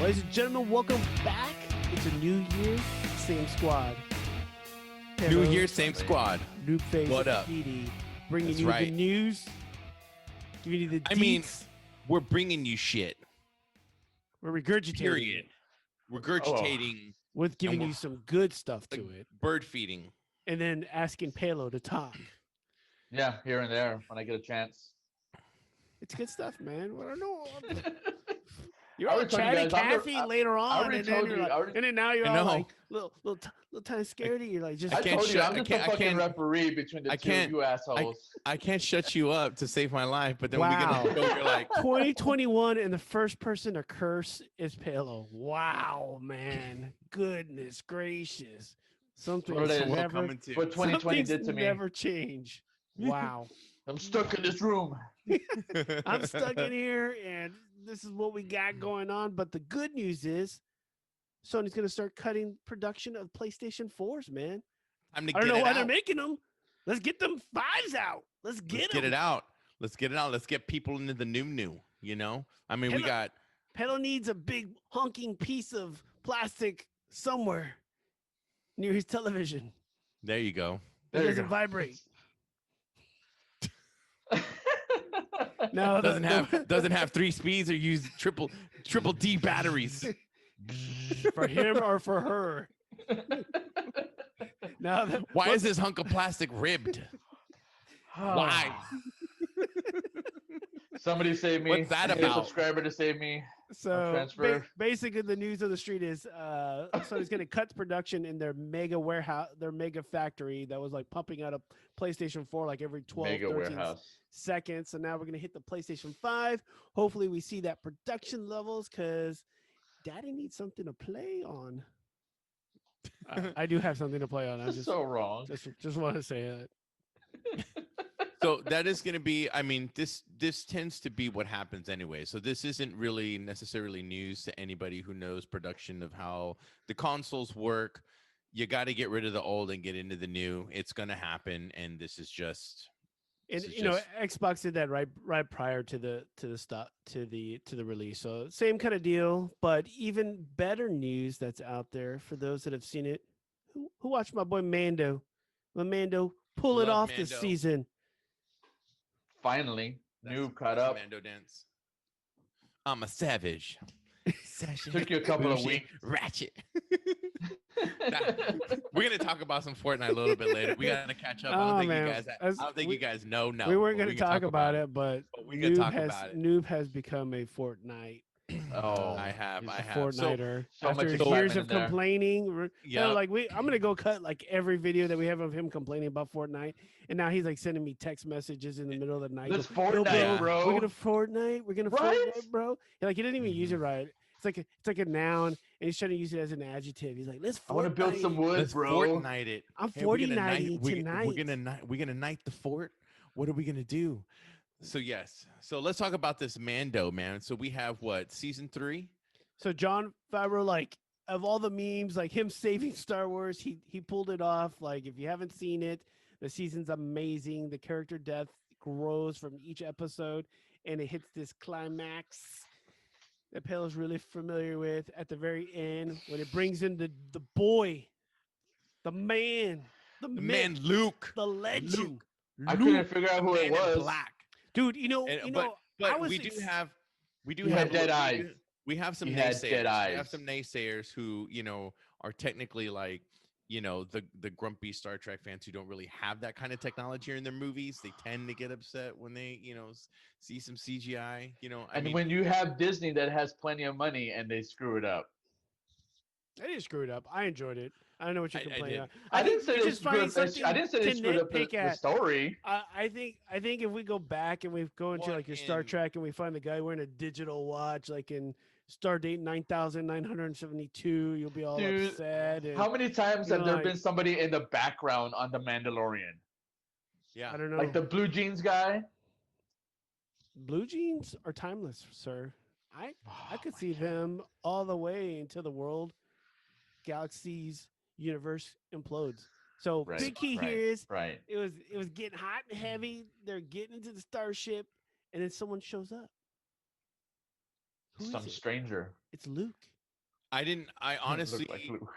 Ladies and gentlemen, welcome back. It's a new year, same squad. New year, same squad. New face. What up? PD, bringing That's you right. the news. Giving you the deets. I mean, we're bringing you shit. We're regurgitating. Period. Regurgitating. With giving And you some good stuff to like it. Bird feeding. And then asking Palo to talk. Yeah, here and there when I get a chance. It's good stuff, man. I don't know. You're I all already told you chatty guys, Cathy later on, already and then told you're you, like, I already- and then now you're I all know. like little tiny scaredy. You're like, just I can't told you, shut- I'm I just can't- a I fucking can't- referee between the I two of can't- you assholes. I can't shut you up to save my life, but then when we get Wow. on the show, you're like, 2021, and the first person to curse is Palo. Wow, man. Goodness gracious. Something What it is. never, coming to. What 2020 some did things to me. never change. Wow. I'm stuck in this room. I'm stuck in here, and this is what we got going on. But the good news is Sony's going to start cutting production of PlayStation 4s, man. Time to I don't know get why it they're out. making them. Let's get them 5s out. Let's get Let's them. get it out. Let's get it out. Let's get people into the new, you know? I mean, we Hello. got Pedal needs a big honking piece of plastic somewhere near his television. there you go. It There you doesn't go. vibrate. No, Doesn't have 3 speeds or use triple D batteries. for him or for her. Now, Why is this hunk of plastic ribbed? Why? Somebody save me. What's that I need a about? subscriber to save me. so transfer. basically the news of the street is Sony's going to cut production in their mega warehouse, their mega factory that was like pumping out a PlayStation 4 like every 12, Mega 13 warehouse. seconds. So now we're going to hit the PlayStation 5. Hopefully we see that production levels because Daddy needs something to play on. I do have something to play on. I That's just so wrong. just want to say it. So that is going to be, I mean, this tends to be what happens anyway. So this isn't really necessarily news to anybody who knows production of how the consoles work. You got to get rid of the old and get into the new. It's going to happen, and this is just. And this is you know, just- Xbox did that right prior to the release. So same kind of deal, but even better news that's out there for those that have seen it. Who watched my boy Mando? Mando pull it Love off this Mando. season. Finally, that's- new cut that's up. Mando dance. I'm a savage. Took you a couple of Bougie, weeks. Ratchet. Nah, we're gonna talk about some Fortnite a little bit later. We gotta catch up. I Oh, don't think man. you guys. I don't think you guys know. No, we weren't but going to can talk about it, but we can talk has about it. Noob has become a Fortnite. Oh, I have. he's I a have. So, Fortniter. so After much years excitement of in there. complaining, yeah, like I'm gonna go cut like every video that we have of him complaining about Fortnite, and now he's like sending me text messages in the middle of the night. This go, "Yo, Fortnite, bro. We're gonna Fortnite. We're gonna Right? Fortnite, bro. And, like he didn't even use it Mhm. right. It's like a noun, and he's trying to use it as an adjective. He's like, "Let's Fortnite. I want to build some wood, let's bro. Fortnite it. I'm Hey, we're 40 gonna nighting night- we- tonight. We're gonna night the fort. What are we gonna do? So yes. So let's talk about this Mando, man. So we have what, season 3? So John Favreau, like of all the memes, like him saving Star Wars, he pulled it off. Like if you haven't seen it, the season's amazing. The character depth grows from each episode, and it hits this climax that Pale's really familiar with at the very end when it brings in the boy, the man, the The myth, man Luke. the legend. I Luke. couldn't figure out who Man it in was. black. Dude, you know, And- I But was we do ex- have He had dead eyes. We have some He had naysayers. dead We have eyes. some naysayers who, you know, are technically like, you know, the grumpy Star Trek fans who don't really have that kind of technology in their movies. They tend to get upset when they, you know, see some CGI. You know, I And mean, when you have Disney that has plenty of money and they screw it up. I didn't screw it up. I enjoyed it. I don't know what you're I complaining did. about. I think didn't say you're they just finding screwed up. something I didn't say they to screwed up nitpick the at. story. I think if we go back and we go into What like your Star in- Trek and we find the guy wearing a digital watch like in Stardate 9972, you'll be all Dude, upset. And How many times you have know, there like- been somebody in the background on The Mandalorian? yeah, I don't know. Like the blue jeans guy? Blue jeans are timeless, sir. I Oh could my see God. them all the way into the world, galaxies, universe implodes. So Right, big key right. here is Right. it was getting hot and heavy. They're getting into the starship, and then someone shows up. Who is Some it? stranger. It's Luke. I didn't. I honestly, Look like Luke.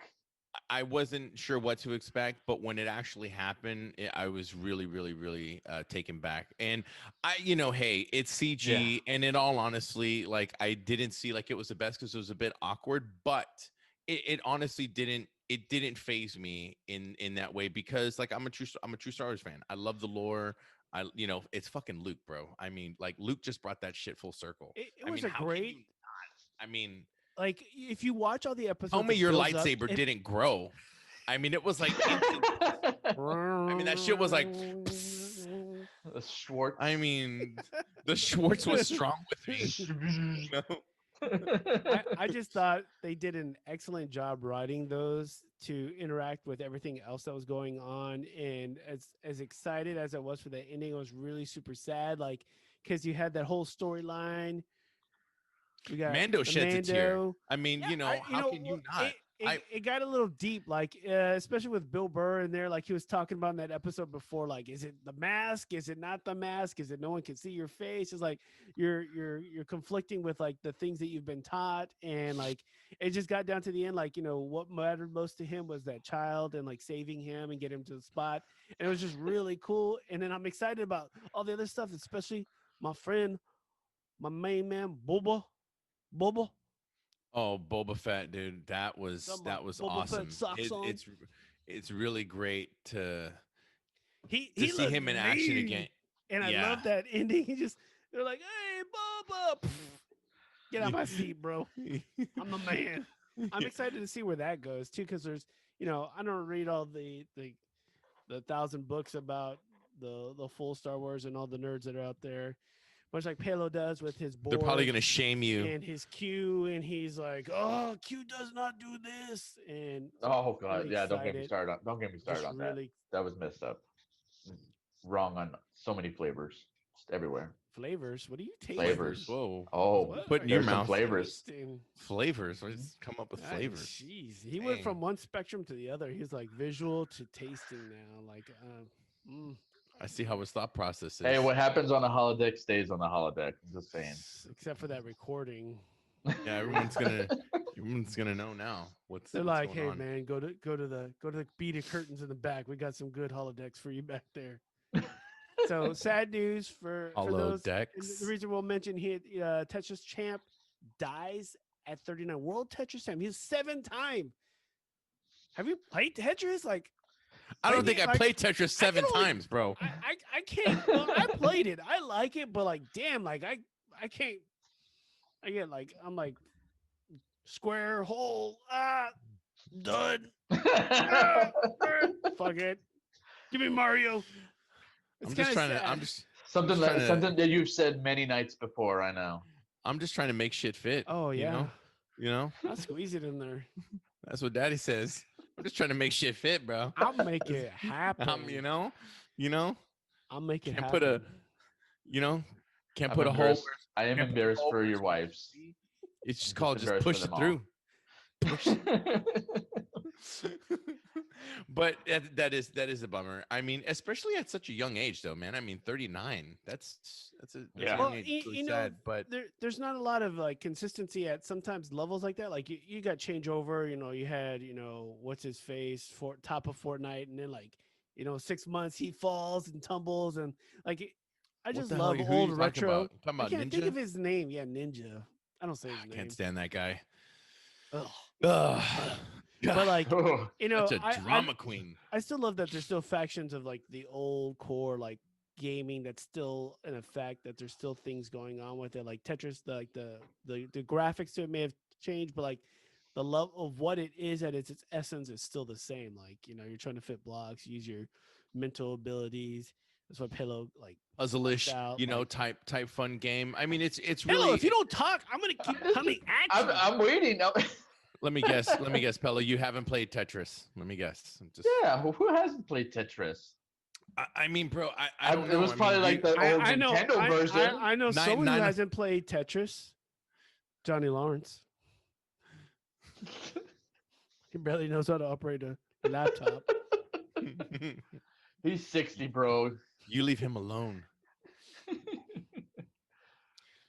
I wasn't sure what to expect, but when it actually happened, I was really, really, really taken back. And hey, it's CG, and in all honestly, like I didn't see like it was the best because it was a bit awkward, but it honestly didn't. It didn't phase me in that way because like I'm a true Star Wars fan. I love the lore. It's fucking Luke, bro. I mean, like Luke just brought that shit full circle. It I was mean, a how can you great, not? I mean, like, if you watch all the tell episodes, me it your builds up. lightsaber didn't grow. I mean, it was like instant. I mean, that shit was like. The Schwartz. I mean, the Schwartz was strong with me. I just thought they did an excellent job writing those to interact with everything else that was going on. And as excited as I was for the ending, I was really super sad, like because you had that whole storyline. We got Mando the sheds a tear. Mando. I mean, how can you not? It got a little deep, like especially with Bill Burr in there, like he was talking about in that episode before, like is it the mask? Is it not the mask? Is it no one can see your face? It's like you're conflicting with like the things that you've been taught, and like it just got down to the end, like what mattered most to him was that child and like saving him and get him to the spot, and it was just really cool. And then I'm excited about all the other stuff, especially my friend, my main man, Boba. Oh, Boba Fett, dude, that was Boba awesome. Fett socks on. It's really great to He see him in action again. And I love that ending. They're like, "Hey, Boba, get out my seat, bro. I'm the man." I'm excited to see where that goes too, because there's, I don't read all the 1,000 books about the full Star Wars and all the nerds that are out there, much like Palo does with his board. They're probably gonna shame you and his Q, and he's like, "Oh, Q does not do this." And Oh god, really yeah. Don't get me excited. started on. Don't get me started Just on really that. That was messed up. Wrong on so many flavors. Just everywhere. flavors. What are you tasting? Flavors. Whoa. Oh, What Put in are your there's some mouth. flavors. tasting? Flavors. Let's come up with Ah, flavors. Jeez, he went Dang. from one spectrum to the other. He's like visual to tasting now. Like, I see how his thought process is. Hey, what happens on the holodeck stays on the holodeck. I'm just saying. Except for that recording. Yeah, everyone's gonna know now. They're what's like, going "Hey on. man, go to the beaded curtains in the back. We got some good holodecks for you back there." So sad news for those. And Holodecks. the reason we'll mention he Tetris champ dies at 39. World Tetris champ. He's 7-time. Have you played Tetris? Like, I don't think I like, played Tetris 7 times, bro. I can't. Well, I played it. I like it, but like, damn, like I can't. I get like I'm like square hole. Done. Fuck it. Give me Mario. It's I'm just kinda trying to. sad. I'm just. something trying that to- something that you've said many nights before. I know. I'm just trying to make shit fit. Oh yeah. You know. I'll squeeze it in there. That's what Daddy says. I'm just trying to make shit fit, bro. I'll make it happen. You know. I'll make it Can't happen. put a. Can't I'm put a hole. embarrassed- I am can't put a embarrassed hole for where your it's wives. It's just I'm called just just push embarrassed it for through. them But that is a bummer. I mean, especially at such a young age, though, man. I mean, 39. That's a Yeah. young Well, age. you Really know, sad, but there's not a lot of like consistency at sometimes levels like that. Like you got changeover. You had what's his face for top of Fortnite, and then like 6 months he falls and tumbles, and like I What just the hell love who are old you talking retro. about? You talking I about can't think Ninja? of his name. Yeah, Ninja. I don't say his I name. can't stand that guy. Ugh. Ugh. But like Oh, Such a drama queen. I still love that there's still factions of like the old core like gaming that's still in effect, that there's still things going on with it, like Tetris. The graphics to it may have changed, but like the love of what it is at its essence is still the same. Like you're trying to fit blocks, use your mental abilities. That's what Pillow like Puzzle-ish, out, like- type fun game. I mean, it's Pillow. really. If you don't talk, I'm gonna keep coming at you. I'm waiting. Let me guess. Pella, you haven't played Tetris. Let me guess. I'm just. Yeah, who hasn't played Tetris? I mean, bro, I don't know. It was probably like the old I know. Nintendo version. I know someone who nine- hasn't played Tetris. Johnny Lawrence. He barely knows how to operate a laptop. He's 60, bro. You leave him alone.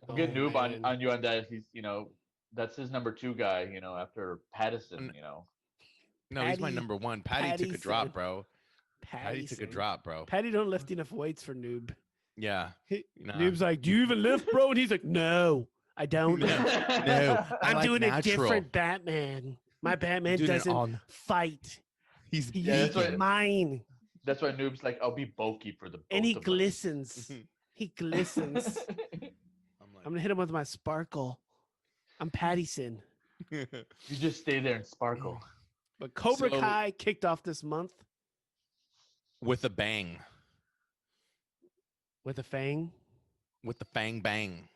I'll get Oh, noob man. on you on that. He's that's his number two guy. After Pattison. N- No, he's my Patty, number one. Patty took a Pattyson, drop, bro. Patty took a Pattyson. drop, bro. Patty don't lift enough weights for Noob. Yeah. He, Nah. Noob's like, "Do you even lift, bro?" And he's like, "No, I don't. No, no. I I'm like doing natural. a different Batman. My Batman doing it doesn't on- fight. He's He's Yeah, that's vegan. what- mine, That's why Noob's like, I'll be bulky for the both and he of us." glistens. He glistens. I'm I'm gonna hit him with my sparkle. I'm Pattison." like, You just stay there and sparkle. But Cobra So- Kai kicked off this month with a bang, with a fang. with the fang bang.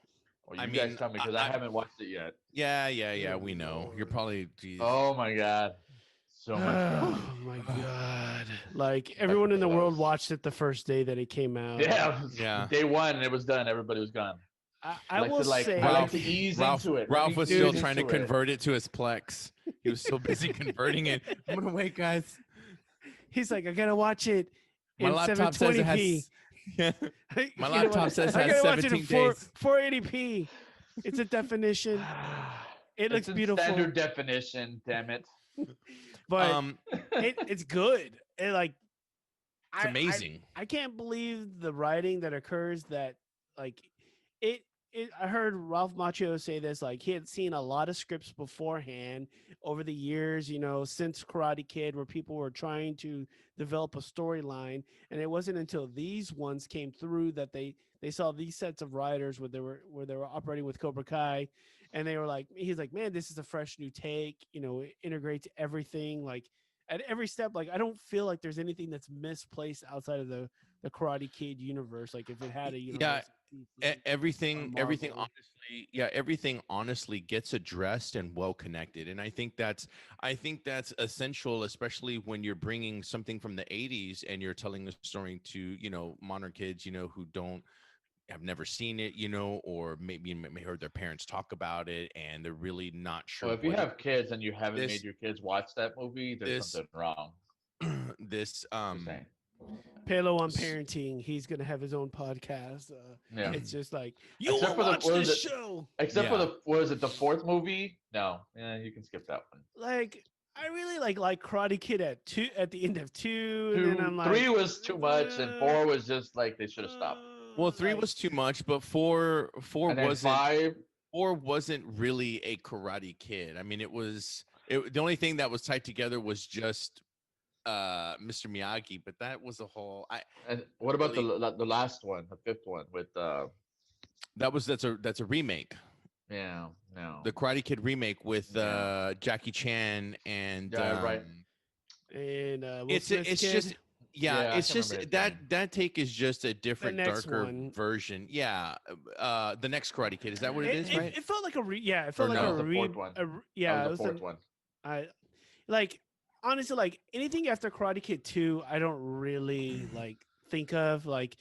Well, I you guys mean, tell me because I I- haven't watched it yet. Yeah. We know. You're probably. Geez. Oh my god, so much. Oh fun. my god! Like everyone in the world watched it the first day that it came out. Yeah. Day one, and it was done. Everybody was gone. I will say, I like Ralph- to ease Ralph, into it. Ralph Let me was ease still trying to into it. convert it to his Plex. He was so busy converting it. I'm gonna wait, guys. he's like, I gotta watch it My in laptop says it 720p. has. Yeah. My You know what? laptop says it I has gotta watch it 17 in days. 480p. It's a definition. It looks It's in beautiful, Standard definition. Damn it. but it's good. It's It's amazing. I can't believe the writing that occurs. That like it. I heard Ralph Macchio say this. Like he had seen a lot of scripts beforehand over the years. Since Karate Kid, where people were trying to develop a storyline, and it wasn't until these ones came through that they saw these sets of writers where they were operating with Cobra Kai, and they were like, he's like, man, this is a fresh new take. It integrates everything like at every step. Like I don't feel like there's anything that's misplaced outside of the Karate Kid universe. Like if it had a universe. Everything Marvel. everything honestly gets addressed and well connected, and I think that's essential, especially when you're bringing something from the 80s and you're telling a story to modern kids who don't have never seen it, or maybe heard their parents talk about it and they're really not sure. Well, if you what it- have kids and you haven't this- made your kids watch that movie, there's this- something wrong. this Just saying. Palo on parenting. He's gonna have his own podcast. Yeah. It's just like you Except will for the- watch what this is it? show. Except for Yeah. the fourth movie? No. Yeah, you can skip that one. Like I really like Karate Kid at the end of two, and then I'm like 3 was too much, and 4 was just like they should have stopped. well, 3 like, was too much, but 4 And then wasn't 5, 4 wasn't really a Karate Kid. I mean, the only thing that was tied together was just Mr. Miyagi, but that was a whole. and what about Really- the last one, the fifth one with That's a remake. yeah, no. The Karate Kid remake with Yeah. Jackie Chan and Yeah, right. and Will it's Smith's kid. just Yeah, I it's can't just remember his that name. that take is just a different next darker one. version. Yeah, the next Karate Kid, is that what it is, right? It felt like it felt Or like no? a That was the re- fourth one. a re- yeah, that it was was the fourth one. I like honestly like anything after Karate Kid 2, I don't really like think of like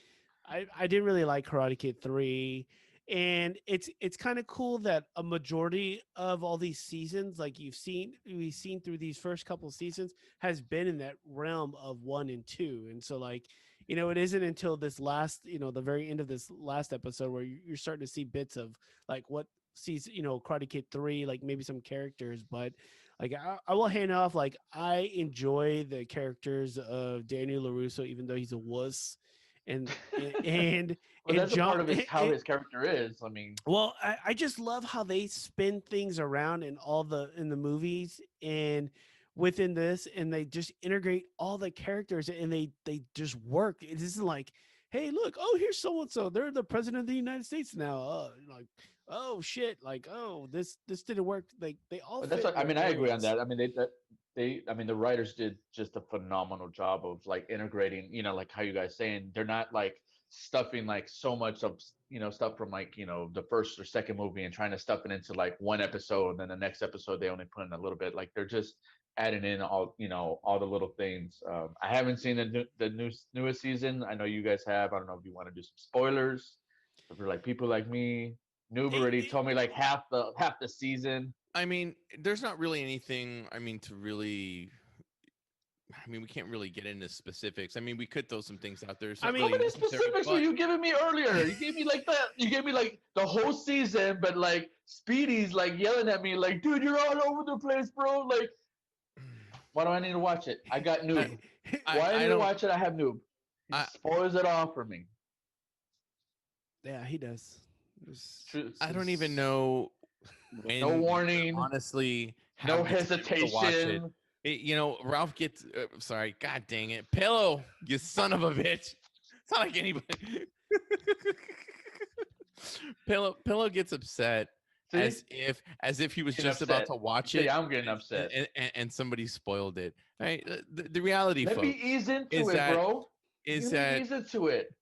I didn't really like Karate Kid 3, and it's kind of cool that a majority of all these seasons like we've seen through these first couple of seasons has been in that realm of 1 and 2. And so like it isn't until this last the very end of this last episode where you're starting to see bits of like what season Karate Kid 3, like maybe some characters. But like I will hand off, like I enjoy the characters of Daniel LaRusso even though he's a wuss, and and Well, and that's a part of how and- his character is. I mean, well, I just love how they spin things around in the movies and within this, and they just integrate all the characters, and they just work. It isn't like, hey, look, oh, here's so and so, they're the president of the United States now. Like, oh shit, like, oh, this didn't work. Like they all. but that's fit what, I in mean, their I agree on areas. that. I mean, the writers did just a phenomenal job of like integrating. Like how you guys saying they're not like stuffing like so much of stuff from like the first or second movie and trying to stuff it into like one episode, and then the next episode they only put in a little bit. Like they're just adding in all all the little things. I haven't seen the newest season. I know you guys have. I don't know if you want to do some spoilers. If you're like people like me, Noob already told me like half the season. I mean, there's not really anything. I mean, to really I mean, we can't really get into specifics. I mean, we could throw some things out there. I mean, How certainly many necessary, specifics were but- you giving me earlier? You gave me like that. You gave me like the whole season, but like Speedy's like yelling at me, like, dude, you're all over the place, bro. Like, why do I need to watch it? I got noob. Why I need to watch it? I have noob. He spoils it all for me. Yeah, he does. I don't even know when. No warning. Honestly, No have the time to watch it. hesitation. You know, Ralph gets. Sorry, God dang it, Pillow, you son of a bitch. It's not like anybody. Pillow gets upset See? as if he was Getting just about upset. to watch See, it. I'm getting upset. And somebody spoiled it. Right? The reality, Let folks, me ease into is it, that- bro. is Let me that ease into it?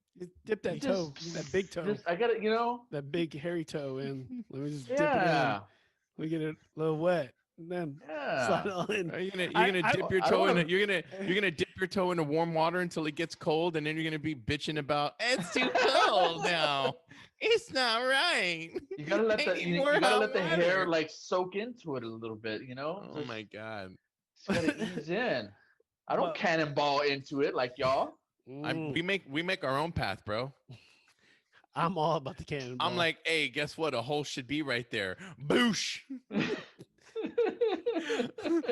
Dip that toe, that big toe, I got it. You know. that big hairy toe in. Let me just dip it Yeah. in. We get it a little wet, and then slide it Yeah. on in. Are you gonna I- dip your I toe in wanna- it? You're gonna dip your toe into warm water until it gets cold, and then you're gonna be bitching about it's too cold now. It's not right. You gotta let I the need you more gotta hot let the hair water. like soak into it a little bit. You know. Oh my god. Just gotta ease in. I don't Well- cannonball into it like y'all. Mm, We make our own path, bro. I'm all about the cannonball. I'm like, hey, guess what? A hole should be right there. Boosh.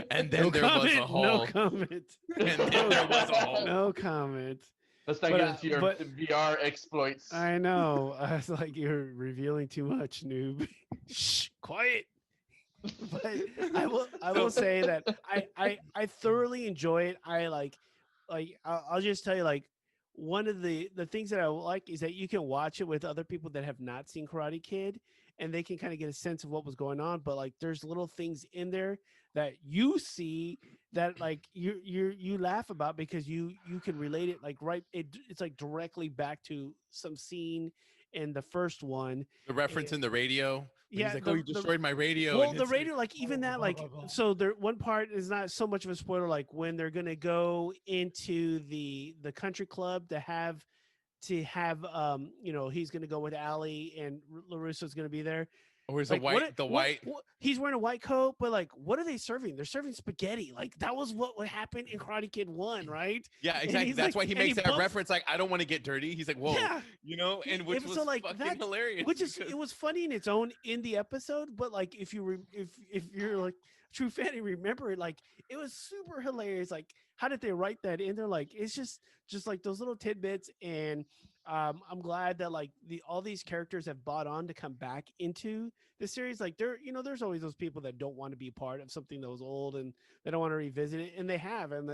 And then no there comment, was a hole. no comment, And then there was a hole. no comment. Let's not But, get into your but- VR exploits. I know. I was like, you're revealing too much, noob. Shh, quiet. But I will say that I thoroughly enjoy it. I'll just tell you, like, one of the things that I like is that you can watch it with other people that have not seen Karate Kid, and they can kind of get a sense of what was going on. But like, there's little things in there that you see that like you laugh about because you can relate it, like, right. It's like directly back to some scene in the first one. The reference in the radio. Yeah, He's like, the- oh, you the- destroyed my radio. Well, and the it's like, radio, like, even that, like, so there one part is not so much of a spoiler, like when they're gonna go into the country club to have you know, he's gonna go with Allie and LaRusso's gonna be there. or is Like, white. he's wearing a white coat, but like, what are they serving? They're serving spaghetti. Like, that was what happened in Karate Kid 1, right? Yeah, And exactly. he's That's like- why he and makes that bumps- reference. Like, I don't want to get dirty. He's like, whoa, Yeah. you know, and which was So, like, fucking that's- hilarious. Which is because- it was funny in its own in the episode, but like if you're like a true fan and remember it, like, it was super hilarious. Like, how did they write that in there? Like, it's just like those little tidbits, and I'm glad that like all these characters have bought on to come back into the series. Like, there's always those people that don't want to be part of something that was old and they don't want to revisit it, and they have, and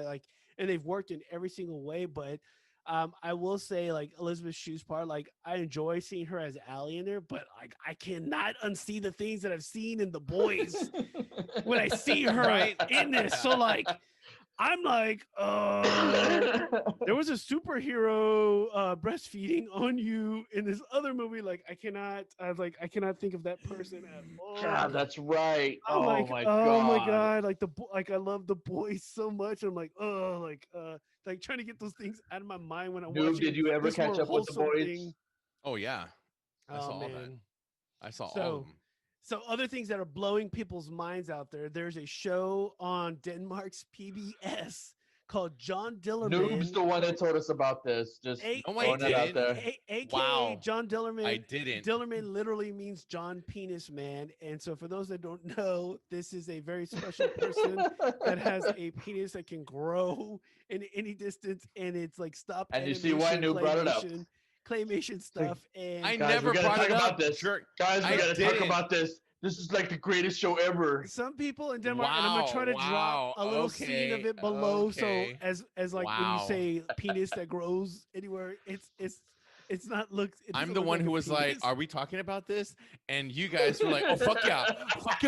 they've worked in every single way. But I will say, like, Elizabeth Shue's part, like, I enjoy seeing her as Allie in there, but like, I cannot unsee the things that I've seen in The Boys when I see her Right. in this. So like, I'm like, there was a superhero breastfeeding on you in this other movie. Like, I cannot think of that person at all. Yeah, that's right. I'm Oh like, my oh god. my god, like I love The Boys so much. I'm like, like trying to get those things out of my mind when I'm Noob, watching. did you ever this catch more up with The wholesome Boys? thing. Oh yeah, I saw Oh all that. man. I saw all So- of them. So other things that are blowing people's minds out there. There's a show on Denmark's PBS called John Dillerman. Noob's the one that told us about this. Just No, I throwing it out didn't. there. AKA Wow. John Dillerman. I didn't. Dillerman literally means John Penis Man. And so for those that don't know, this is a very special person that has a penis that can grow in any distance, and it's like stop And you see why animation, Noob brought it up. claymation stuff. And I Guys, never we gotta brought talk it about up. this. Jerk. Guys, we I gotta talk didn't. about this. This is like the greatest show ever. some people in Denmark, and I'm gonna try to Wow, drop a little scene of okay, it below. okay. So as like when Wow. you say penis that grows anywhere, it's not look. it I'm doesn't the look one like who a was like, penis. "Are we talking about this?" And you guys were like, "Oh fuck yeah,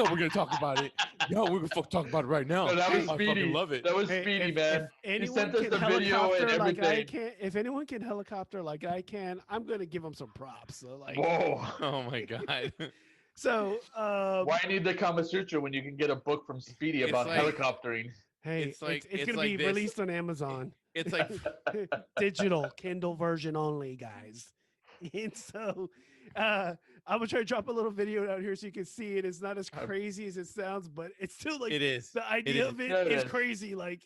we're gonna talk about it. Yo, we're gonna fuck talk about it right now." No, that was I Speedy. fucking love it. That was Hey, Speedy, if man. He anyone sent us can the video helicopter and like I everything. can, if anyone can helicopter like I can, I'm gonna give them some props. So like, Whoa. Oh my god. so Why need the Kama Sutra when you can get a book from Speedy It's about like- helicoptering? hey, it's like- it's it's gonna like be this. released on Amazon. It's like Digital Kindle version only, guys. And so I'm gonna try to drop a little video out here so you can see it. It's not as crazy as it sounds, but it's still like it is. the idea is. of it Yeah, it is is. crazy. Like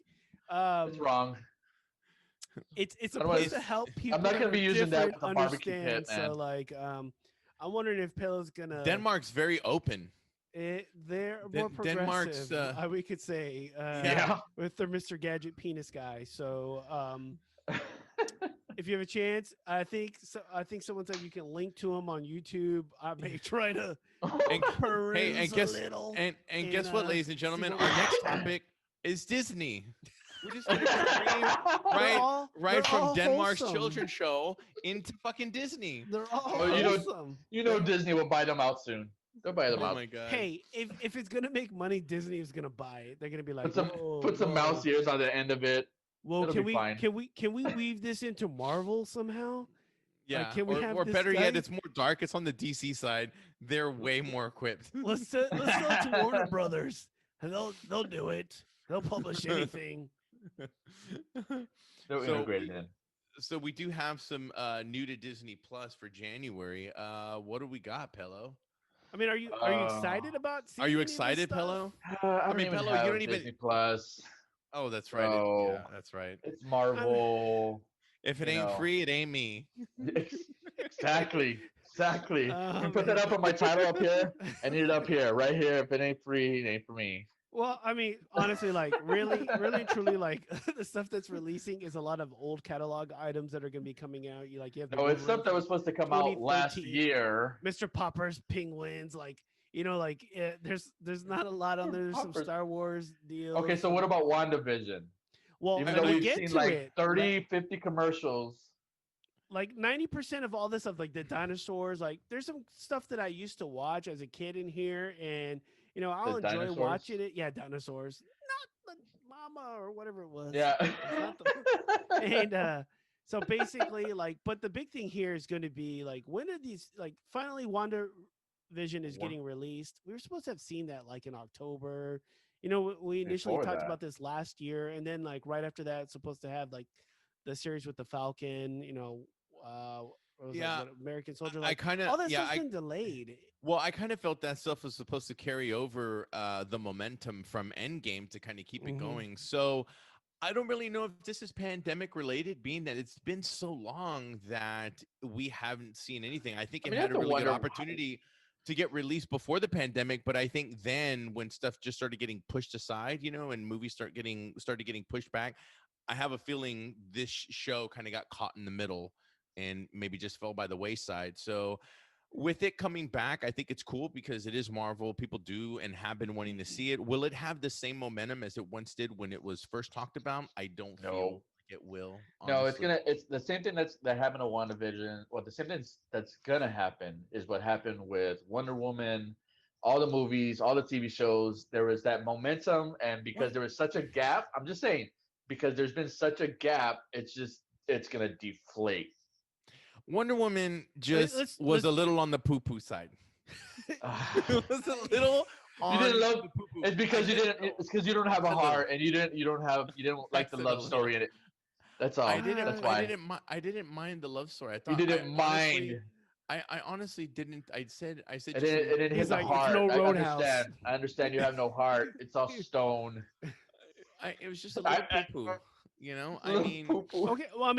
It's wrong. It's I don't wanna supposed to help people. I'm not that gonna are be using that different with a barbecue pit, understand. man. So like, I'm wondering if Pele's gonna. Denmark's very open. They're more Denmark's progressive, we could say, Yeah. with their Mr. Gadget penis guy. So, if you have a chance, I think so. I think someone said you can link to him on YouTube. I may try to And peruse and a guess little. and guess what, ladies and see gentlemen, what our we next got. topic is Disney. We're just gonna stream right They're from all Denmark's wholesome. children's show into fucking Disney. They're all Well, wholesome. you know Disney will buy them out soon. They'll buy them Oh out. my god. Hey, if it's gonna make money, Disney is gonna buy it. They're gonna be like, Put some mouse ears on the end of it. Well, It'll can be we fine. can we weave this into Marvel somehow? Yeah, can we have or this better yet, guy- it's more dark. It's on the DC side. They're way more equipped. Let's sell it to Warner Brothers, and they'll do it. They'll publish anything. They're So integrated in. So we do have some new to Disney Plus for January. What do we got, Pello? I mean, are you excited about? Are you seeing any of this excited, stuff? Pello? I don't mean, even Pello, you have don't even- Disney Plus. Oh, that's right. So- Yeah, that's right. It's Marvel. If it you ain't know. free, it ain't me. Exactly. Exactly. Oh, You put that man. up on my title up here. I need it up here, right here. If it ain't free, it ain't for me. Well, I mean, honestly, like really and truly, like the stuff that's releasing is a lot of old catalog items that are going to be coming out. You have the No, it's stuff Wolverine that was supposed to come out last 2013. year. Mr. Popper's penguins, there's not a lot on there. There's some Poppers. Star Wars deals. Okay, so what about WandaVision? Well, Even when though we we've get seen to like it, 30, 50 commercials. like 90% of all this stuff, like the dinosaurs, like there's some stuff that I used to watch as a kid in here, and I'll enjoy dinosaurs? watching it. Yeah, dinosaurs, not the mama or whatever it was. Yeah. It's not the- and so basically, but the big thing here is going to be like, when are these, like, finally WandaVision is getting released. We were supposed to have seen that like in October. We initially Before talked that. about this last year, and then like right after that, it's supposed to have like the series with the Falcon. What was Yeah, that, what, American Soldier. I Like, kind all of that yeah. stuff's been delayed. Well, I kind of felt that stuff was supposed to carry over the momentum from Endgame to kind of keep it Mhm. going. So I don't really know if this is pandemic related, being that it's been so long that we haven't seen anything. I think I it mean, I had a have to really good wonder opportunity to get released before the pandemic, but I think then when stuff just started getting pushed aside, and movies started getting pushed back, I have a feeling this show kind of got caught in the middle and maybe just fell by the wayside. So with it coming back, I think it's cool because it is Marvel. People do and have been wanting to see it. Will it have the same momentum as it once did when it was first talked about? I don't No. feel like it will. No, it's honestly. it's the same thing that happened to WandaVision. Well, the same thing that's gonna happen is what happened with Wonder Woman, all the movies, all the TV shows. There was that momentum, and because there was such a gap, I'm just saying, because there's been such a gap, it's gonna deflate. Wonder Woman just was let's- a little on the poo-poo side. It was a little You on didn't love. the poo-poo. It's because I you didn't. know. It's because you don't have a Said little. heart, and you didn't like the Said love little. story in it. That's all. I didn't. That's I why. didn't mind the love story. I You thought didn't mind. I honestly didn't. I said It just didn't, it didn't hit He's the like, it's heart. no I Roadhouse. understand. I understand you have no heart. It's all stone. it was just a little poo-poo. I mean, Okay, well, I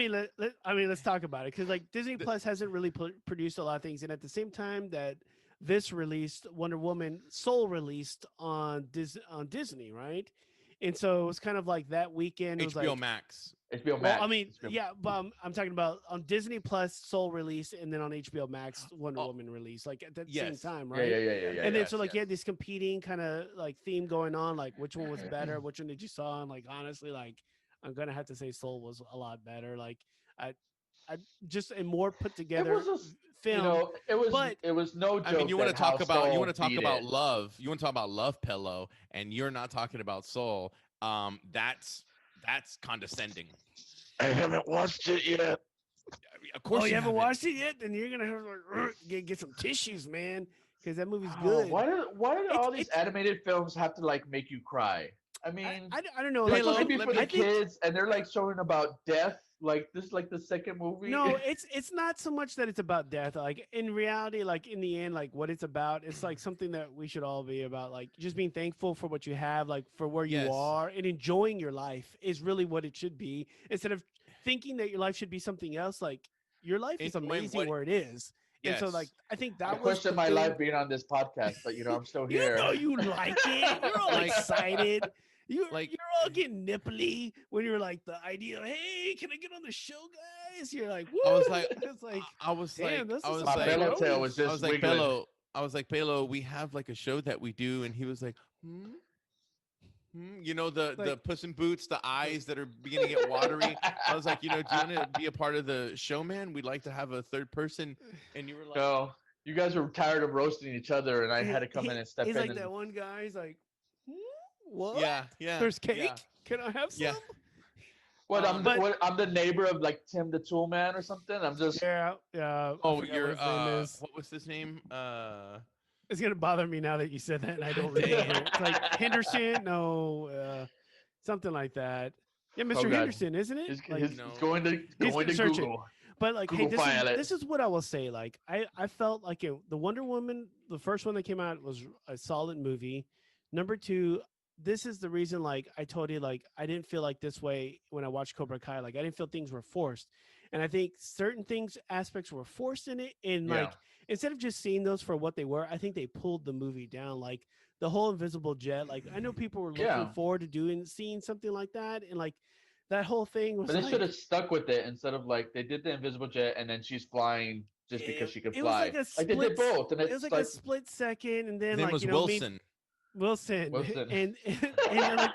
mean, let's talk about it, because like Disney Plus hasn't really produced a lot of things, and at the same time that this released, Wonder Woman Soul released on Disney, right? And so it was kind of like that weekend. It was HBO like, Max. HBO Max. well, I mean, HBO yeah, but I'm talking about on Disney Plus Soul release, and then on HBO Max Wonder Oh, Woman release, like at the yes. same time, Yeah, right? yeah. And then yes, so like you yes. had this competing kind of like theme going on, like which one was better, which one did you saw, and like honestly, like I'm gonna have to say Soul was a lot better. Like I just a more put together was a film. it was no joke. I mean, you want to that how talk about Soul beat it. love. You want to talk about love, Pillow, and you're not talking about Soul. That's condescending. I haven't watched it yet. Of course, Oh, you haven't watched it yet? Then you're gonna have to like, get some tissues, man, because that movie's Oh, good. why do It's- all these it's- animated films have to like make you cry? I mean, I don't know. they're Like, supposed to be let for me- the kids, and they're like showing about death Like this, like the second movie. No, it's not so much that it's about death. Like in reality, like in the end, like what it's about, it's like something that we should all be about. Like just being thankful for what you have, like for where you Yes. are, and enjoying your life is really what it should be. Instead of thinking that your life should be something else, like your life is Enjoying amazing what? where it is. And so, like Yes. I think I that was question the my thing. life being on this podcast, but I'm still You here. know you like it. You're all Like- excited. like- You're all getting nipply when you're like the idea of, hey, can I get on the show, guys? You're like, woo! I was like, It's like, I was damn, like, this I is was My some like, bellow tail pepperoni. was I just was like, wiggling. Bello. I was like, Bello, we have like a show that we do, and he was like, You know the Like- Puss in Boots, the eyes that are beginning to get watery. I was like, do you want to be a part of the show, man? We'd like to have a third person, and you were like, No, you guys were tired of roasting each other, and I had to come in and step He's in. like and, that one guy. He's like, what? yeah, There's cake. yeah. Can I have some? Yeah. I'm the neighbor of like Tim the Tool Man or something. I'm just Yeah. I Oh, forgot you're what his name is. what was his name? It's gonna bother me now that you said that, and I don't Dang. remember. It's like Henderson, no, something like that. Yeah, Mr. God. Henderson, isn't it? he's No. going to He's going to search it. Google. But like, hey, Google Pilot. this is what I will say. Like, I felt like the Wonder Woman, the first one that came out, was a solid movie. Number two, this is the reason. Like, I told you, like, I didn't feel like this way when I watched Cobra Kai. Like, I didn't feel things were forced, and I think certain aspects were forced in it. And Yeah. like, instead of just seeing those for what they were, I think they pulled the movie down. Like the whole invisible jet. Like, I know people were looking Yeah. forward to seeing something like that, and like that whole thing was. But they like, should have stuck with it instead of like they did the invisible jet and then she's flying just because she could it was fly. like a Like they did split- both, and It it's was like like a split second, and then His name like was Wilson. Wilson. And then, like,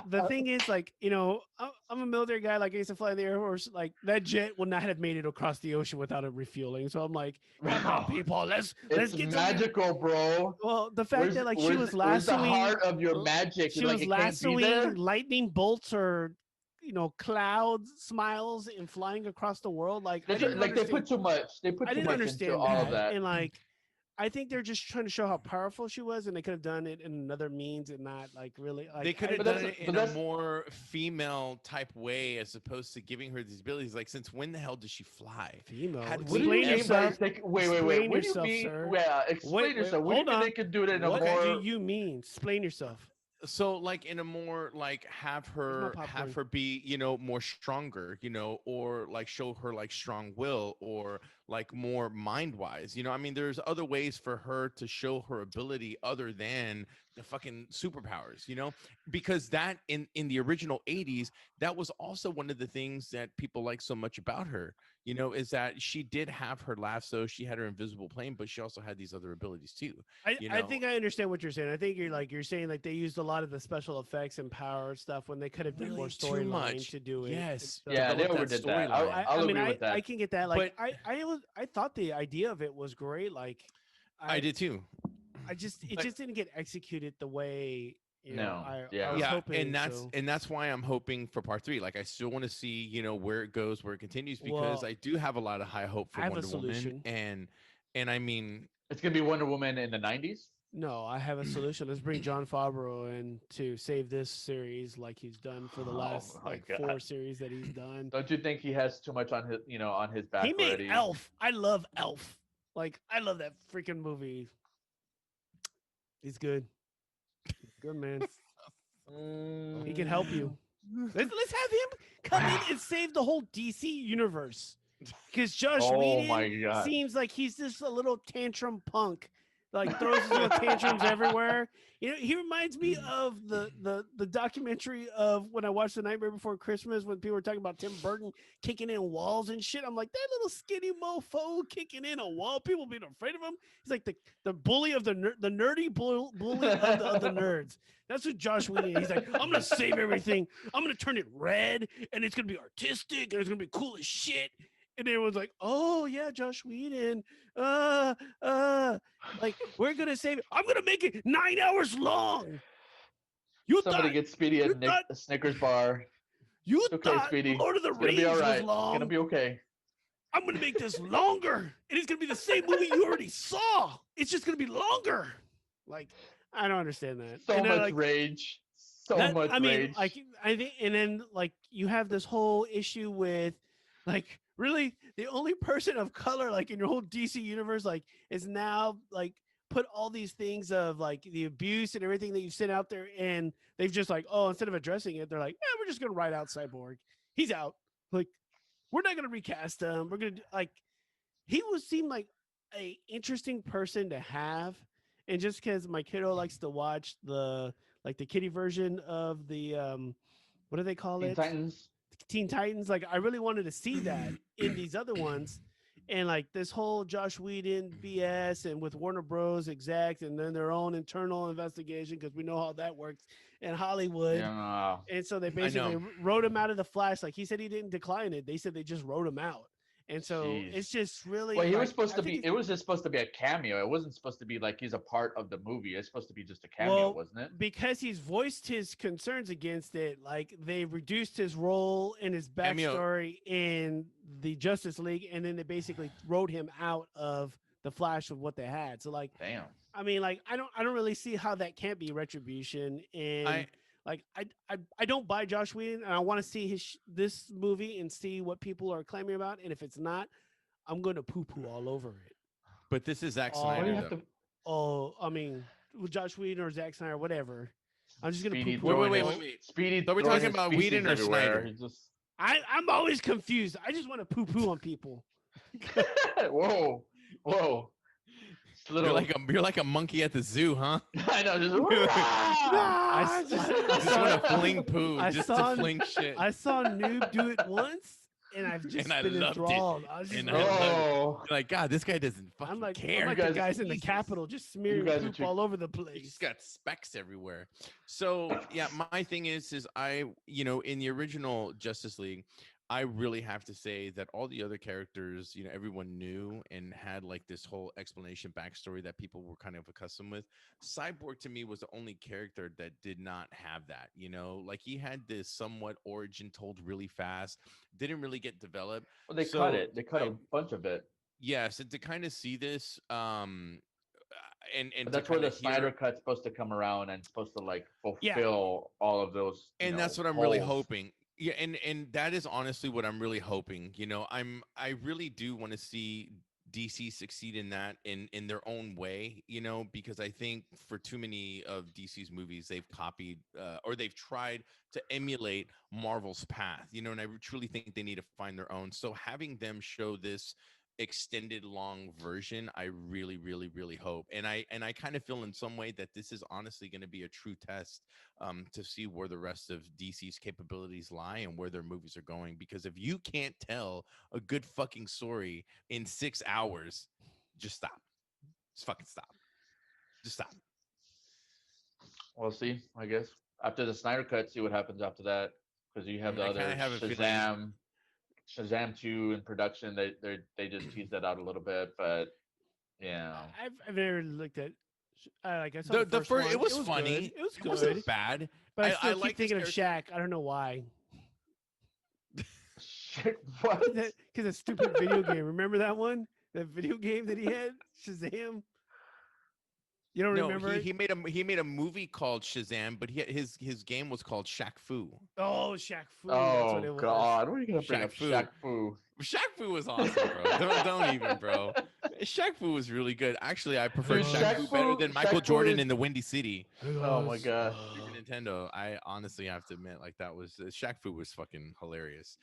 the thing is, like, I'm a military guy. Like, I used to fly in the Air Force. Like, that jet would not have made it across the ocean without it refueling. So I'm like, come on, people, let's it's get something. magical, bro. Well, the fact that like she was where's the lassoing, heart of your magic? she Like, was it can't be there? lassoing lightning bolts or clouds, smiles, and flying across the world. Like, I didn't Like they understand. put too much. They put I too didn't much understand into all of that. And like, I think they're just trying to show how powerful she was, and they could have done it in another means and not like really. Like, They could I- have But done that's- it but in a that's- more female type way as opposed to giving her these abilities. Like, since when the hell does she fly? female. Had What do you Explain mean by yourself. wait, Explain what do you yourself, mean? sir. Yeah, explain Wait, yourself. What do you hold mean on. they could do it in a What more? do you mean? Explain yourself. So, like, in a more like have Where's my her popcorn? be more stronger, or like show her like strong will, or like more mind wise. I mean, there's other ways for her to show her ability other than the fucking superpowers. Because that in the original 80s, that was also one of the things that people like so much about her. Is that she did have her lasso, she had her invisible plane, but she also had these other abilities too. I think I understand what you're saying. I think you're saying like they used a lot of the special effects and power stuff when they could have done more Really too storyline much. to do it. Yes. and Yeah, stuff. they develop that overdid that. storyline. I'll I mean, agree with that. I can get that. Like, But- I thought the idea of it was great. Like, I did too. it just But- didn't get executed the way No, I yeah. was Yeah, hoping. and that's why I'm hoping for part 3. Like, I still want to see where it goes, where it continues, because Well, I do have a lot of high hope for I have a Wonder Woman, solution. and I mean, It's gonna be Wonder Woman in the '90s. No, I have a solution. Let's bring John Favreau in to save this series, like he's done for the Oh last my like God. 4 series that he's done. Don't you think he has too much on his on his back He made already? Elf. I love Elf. Like, I love that freaking movie. He's good. He's good, man. He can help you. Let's have him come in and save the whole DC universe. Because Josh Oh my Whedon God. seems like he's just a little tantrum punk. Like, throws his little tantrums everywhere. He reminds me of the documentary of when I watched The Nightmare Before Christmas, when people were talking about Tim Burton kicking in walls and shit. I'm like, that little skinny mofo kicking in a wall, people being afraid of him. He's like the bully of the nerdy bully of the nerds. That's what Josh Whedon is. He's like, I'm gonna save everything. I'm gonna turn it red, and it's gonna be artistic, and it's gonna be cool as shit. And everyone's like, oh yeah, Josh Whedon. Like, we're gonna save it. I'm gonna make it 9 hours long. You Somebody thought gets Speedy you a thought- a Snickers bar. you It's okay, thought Speedy. Lord of the It's gonna Rings be all was right. It's long. gonna be okay. I'm gonna make this longer, and it's gonna be the same movie you already saw. It's just gonna be longer. Like, I don't understand that. So And they're much like, rage. So That much I mean, rage. like I think, and then like you have this whole issue with, like, really the only person of color like in your whole DC universe like is now like put all these things of like the abuse and everything that you've sent out there, and they've just like, oh, instead of addressing it, they're like, yeah, we're just gonna write out Cyborg. He's out. Like, we're not gonna recast him. We're gonna like, he would seem like a interesting person to have, and just because my kiddo likes to watch the like the kitty version of the what do they call Teen it, Titans. Teen Titans, like I really wanted to see that in these other ones. And like this whole Josh Whedon BS, and with Warner Bros execs and then their own internal investigation, because we know how that works in Hollywood. Yeah. And so they I basically know. wrote him out of the Flash. Like he said, he didn't decline it. They said they just wrote him out. And so Jeez. it's just really Well, he was like, supposed I to think be. it's, It was just supposed to be a cameo. It wasn't supposed to be like he's a part of the movie. It's supposed to be just a cameo, well, wasn't it? because he's voiced his concerns against it, like they reduced his role and his Cameo. backstory in the Justice League, and then they basically wrote him out of the Flash of what they had. So like, Damn. I mean, like I don't really see how that can't be retribution. And I like I don't buy Josh Whedon, and I want to see this movie and see what people are claiming about. And if it's not, I'm going to poo poo all over it. but this is Zack Oh, Why do you Snyder have though. to Oh, I mean, with Josh Whedon or Zack Snyder, whatever. I'm just gonna poo Speedy poo. throwing wait, his wait, wait. Speedy So we're throwing talking his about feces Whedon or everywhere. Snyder? He just I'm always confused. I just want to poo poo on people. whoa, whoa. It's a little. You're like a monkey at the zoo, huh? I know. Just. I, Just saw, want to fling poo, I just saw- to fling shit. I saw Noob do it once, and I've just And I been loved it. enthralled. I was just And like, I loved it. Oh, You're like, God, this guy doesn't fucking I'm care. like You the guys- guys in the Jesus. Capitol just smearing guys are poop too- all over the He's place. got specks everywhere. So yeah, my thing is I, you know, in the original Justice League, I really have to say that all the other characters, you know, everyone knew and had like this whole explanation backstory that people were kind of accustomed with. Cyborg to me was the only character that did not have that, you know, like he had this somewhat origin told really fast, didn't really get developed. well, they So cut it. They cut I- a bunch of it. Yes, and to kind of see this, and But to that's where kind the of Snyder hear, cut's supposed to come around and supposed to like Yeah. fulfill all of those. and that's what I'm really holes. hoping. Yeah, and that is honestly what I'm really hoping. You know, I really do want to see DC succeed in that in their own way, you know, because I think for too many of DC's movies they've copied or they've tried to emulate Marvel's path, you know, and I truly think they need to find their own. So having them show this extended long version, I really really hope, and I kind of feel in some way that this is honestly going to be a true test to see where the rest of DC's capabilities lie and where their movies are going, because if you can't tell a good fucking story in 6 hours, just stop. Just fucking stop. Just stop. We'll see. I guess after the Snyder cut, see what happens after that. Because you have the I other kinda have a feeling- Shazam 2 in production. They just teased that out a little bit, but yeah. I've never looked at. Like I saw The, the, the first first, one. it was funny. Good. It was It wasn't good. bad. But I I still keep like this thinking of Shaq. I don't know why. Shit, what? Because a stupid video game. Remember that one? That video game that he had, Shazam. You don't No, remember it? he made a movie called Shazam, but his game was called Shaq Fu. Oh, Shaq Fu. That's what it Oh was. God, what are you gonna bring Shaq up? Fu. Shaq Fu. Shaq Fu was awesome, bro. Don't even, bro. Shaq Fu was really good. Actually, I prefer Dude, Shaq Shaq Fu better Fu- than Shaq Michael Fu Jordan is- in the Windy City. Oh my gosh. Super Nintendo. I honestly have to admit, like that was Shaq Fu was fucking hilarious.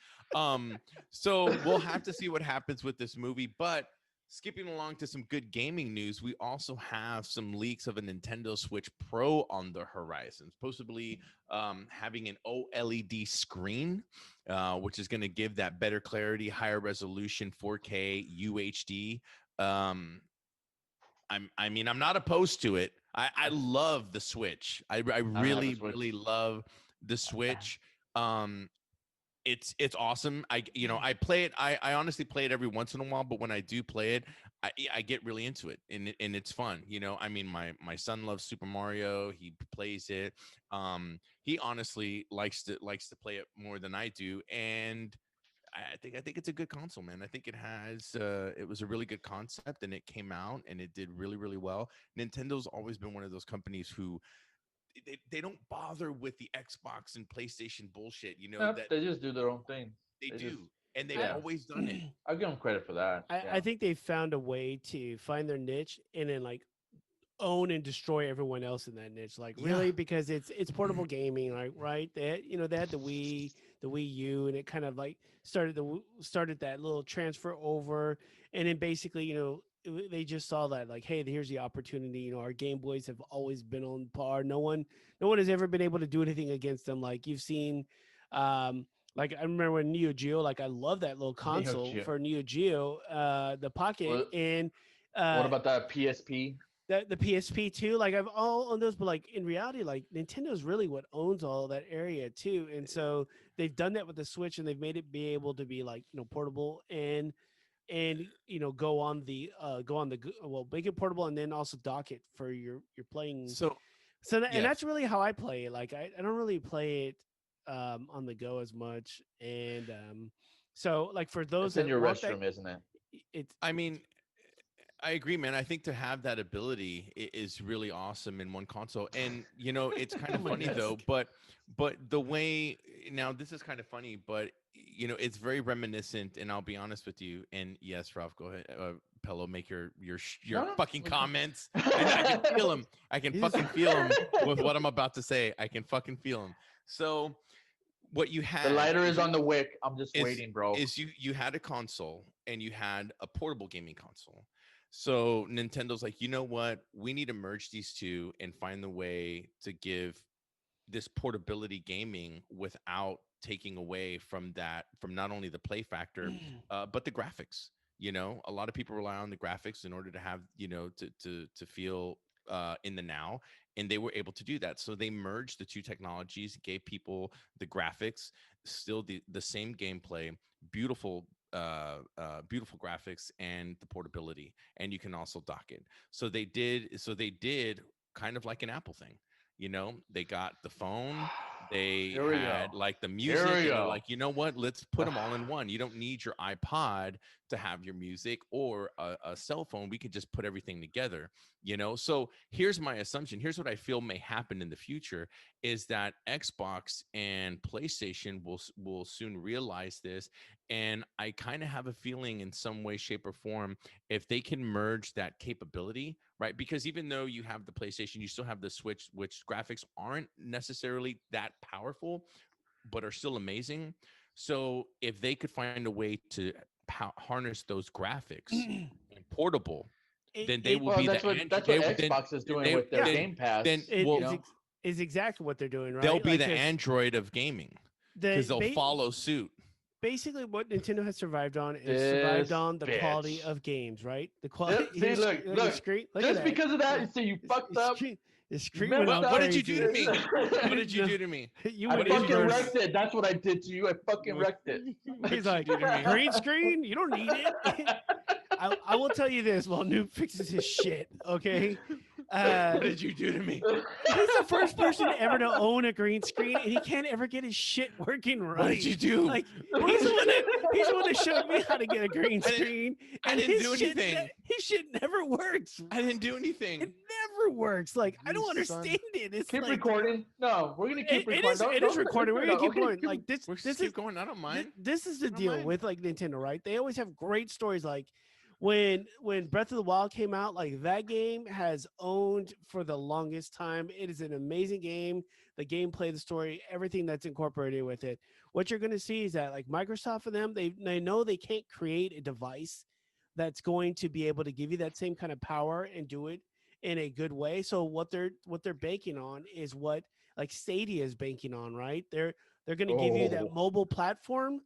So we'll have to see what happens with this movie, but. Skipping along to some good gaming news, we also have some leaks of a Nintendo Switch Pro on the horizon, possibly having an OLED screen, which is going to give that better clarity, higher resolution, 4K UHD. I mean, I'm not opposed to it. I love the Switch. I really, Switch. really love the Switch. It's awesome. I play it. I honestly play it every once in a while, but when I do play it, I get really into it, and it's fun. You know, I mean, my son loves Super Mario. He plays it. He honestly likes to play it more than I do, and I think it's a good console, man. I think it was a really good concept, and it came out and it did really really well. Nintendo's always been one of those companies who they don't bother with the Xbox and PlayStation bullshit. You know Nope, that they just do their own thing. they They just do, and they've I, yeah. always done it. I'll give them credit for that. I Yeah. think they found a way to find their niche and then like own and destroy everyone else in that niche. Like Yeah. really, because it's portable gaming, like right? They had, they had the Wii U, and it kind of like started that little transfer over, and then basically, they just saw that like, hey, here's the opportunity. Our Game Boys have always been on par. No one has ever been able to do anything against them. Like you've seen, like I remember when Neo Geo, like I love that little Neo console Geo. for Neo Geo, the Pocket, What, and what uh about that PSP? the PSP too. Like I've all on those, but like in reality, like Nintendo's really what owns all of that area too. And so they've done that with the Switch, and they've made it be able to be like portable and go on the well, make it portable, and then also dock it for your playing. So So and yes, that's really how I play it. Like I don't really play it on the go as much, and so like for those It's in that your want that, restroom, isn't it? it's I mean, I agree, man. I think to have that ability is really awesome in one console. And it's kind on of my funny though, desk. but the way now this is kind of funny, but it's very reminiscent. And I'll be honest with you. And yes, Ralph, go ahead. Pello, make your No, no. fucking comments. I can feel them. I can He's fucking feel them with what I'm about to say. I can fucking feel them. So what you The had lighter is on the wick. I'm just is waiting, bro. is you had a console and you had a portable gaming console. So Nintendo's like, you know what? We need to merge these two and find the way to give this portability gaming without taking away from not only the play factor, but the graphics. A lot of people rely on the graphics in order to have, to feel in the now, and they were able to do that. So they merged the two technologies, gave people the graphics, still the same gameplay, beautiful beautiful graphics, and the portability, and you can also dock it. So they did kind of like an Apple thing. They got the phone, they Here we go. had like the Here music, we and they're go. like, you know what, let's put them all in one. You don't need your iPod to have your music or a cell phone. We could just put everything together. So here's my assumption. Here's what I feel may happen in the future is that Xbox and PlayStation will soon realize this. And I kind of have a feeling in some way, shape, or form, if they can merge that capability, right? Because even though you have the PlayStation, you still have the Switch, which graphics aren't necessarily that powerful, but are still amazing. So if they could find a way to harness those graphics and portable, it, then they it will Well, be the that's Android. what Xbox is doing with their Yeah. Game Pass. Then it You is well, know, is exactly what they're doing, they'll right? be Like the 'cause Android of gaming the because they'll follow suit. basically what Nintendo has survived on is survived this on the quality bitch. of games, right? The Yep. quality. See, look, Look at look. screen. Look at Just that. because of that, you see, you fucked up. It's You screaming messed out What up. did you do to crazy. me? What did you No, do to me? you I What went did you fucking do to me? inverse. wrecked it. That's what I did to you. I fucking What wrecked it. what He's did you like do to me? green screen. You don't need it. I will tell you this while Noob fixes his shit. Okay. What did you do to me? He's the first person ever to own a green screen, and he can't ever get his shit working right. What did you do? Like he's the one that showed me how to get a green I didn't- screen, I and didn't his do shit, anything. his shit never works. I didn't do anything. It never works. Like I You don't son. understand it. It's Keep like recording. No, we're gonna keep it recording. is it is recording. We're gonna keep okay, going. Like this We're this just is keep going. I don't mind. this is the I don't deal mind. with like Nintendo, right? They always have great stories. Like when Breath of the Wild came out, like that game has owned for the longest time. It is an amazing game. The gameplay, the story, everything that's incorporated with it. What you're going to see is that like Microsoft and them, they know they can't create a device that's going to be able to give you that same kind of power and do it in a good way. So what they're banking on is what like Stadia is banking on, right? They're going to give you that Oh. mobile platform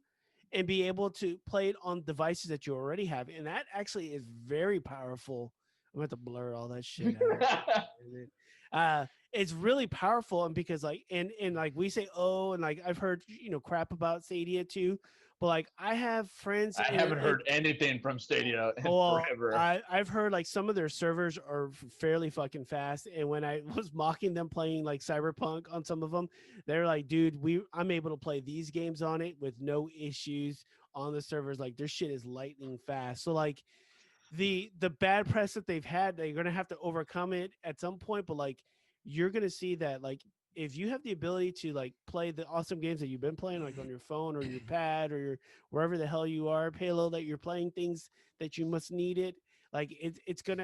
and be able to play it on devices that you already have. And that actually is very powerful. I'm going to blur all that shit out. It's really powerful. And because like, and like we say, oh, and like I've heard, crap about Stadia too. But like I have friends. I haven't heard anything from Stadia in forever. I've heard like some of their servers are fairly fucking fast. And when I was mocking them playing like Cyberpunk on some of them, they're like, dude, I'm able to play these games on it with no issues on the servers. Like their shit is lightning fast. So like the bad press that they've had, they're gonna have to overcome it at some point. But like you're gonna see that like if you have the ability to like play the awesome games that you've been playing like on your phone or your pad or your wherever the hell you are, Halo, that you're playing things that you must need it, like it's going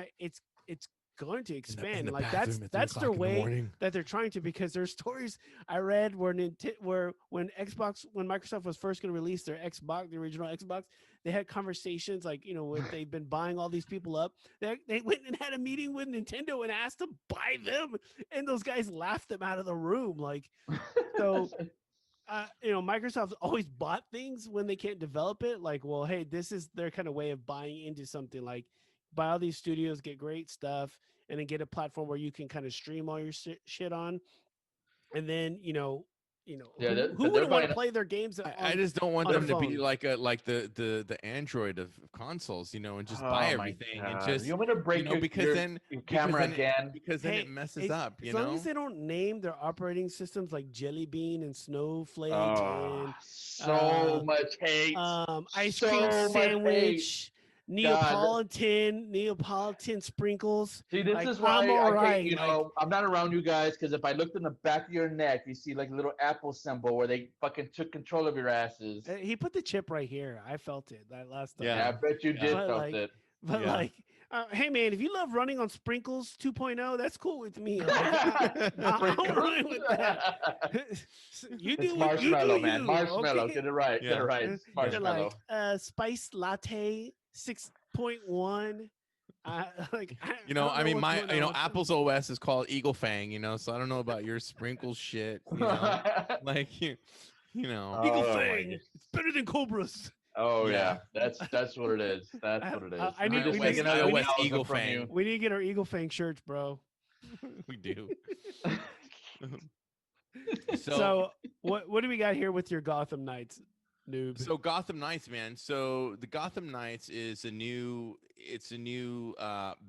to expand. And like that's their way that they're trying to, because there's stories I read where where when Microsoft was first going to release their Xbox, the original Xbox, they had conversations like, you know, with they've been buying all these people up. They went and had a meeting with Nintendo and asked to buy them, and those guys laughed them out of the room. Like, so you know, Microsoft's always bought things when they can't develop it. Like, well, hey, this is their kind of way of buying into something. Like, buy all these studios, get great stuff, and then get a platform where you can kind of stream all your shit on. And then, Yeah, who but they're wouldn't want buying. to play their games I just don't want on a them to be phone? like the Android of consoles, you know, and just buy Oh my everything and god! just You want me to you break know because then your because camera then it, again? because then it Hey, messes up, as you long as know. they don't name their operating systems like Jelly Bean and Snowflake Oh, and so uh, much hate. ice cream So much hate. sandwich, God. Neapolitan sprinkles. See, this Like, is I'm why all I can't, right. Like, I'm not around you guys because if I looked in the back of your neck, you see like a little Apple symbol where they fucking took control of your asses. he put the chip right here. I felt it that last Yeah, Yeah, I time. bet you yeah, did But felt like, it. but yeah. like, hey man, if you love running on sprinkles 2.0, that's cool with me. Like, I'm Sprinkles. running with that. You It's do what you do, marshmallow, man. you Marshmallow. okay? Get it right. Get it Yeah, right. Uh, It's yeah. They're like, marshmallow. spice latte 6.1. Like, You I know, don't I know mean, what's going on with them. Apple's OS is called Eagle Fang, you know, so I don't know about your sprinkle shit, you know, like you know, Eagle Oh my god. Fang, it's better than Cobras. Oh yeah. yeah. That's what it is. That's what it is. I We need need to we sneak need another iOS we need Eagle 1,000 from you. Fang. we need to get our Eagle Fang shirts, bro. We do. So So what do we got here with your Gotham Knights, noob? so Gotham Knights, man. So the Gotham Knights is a new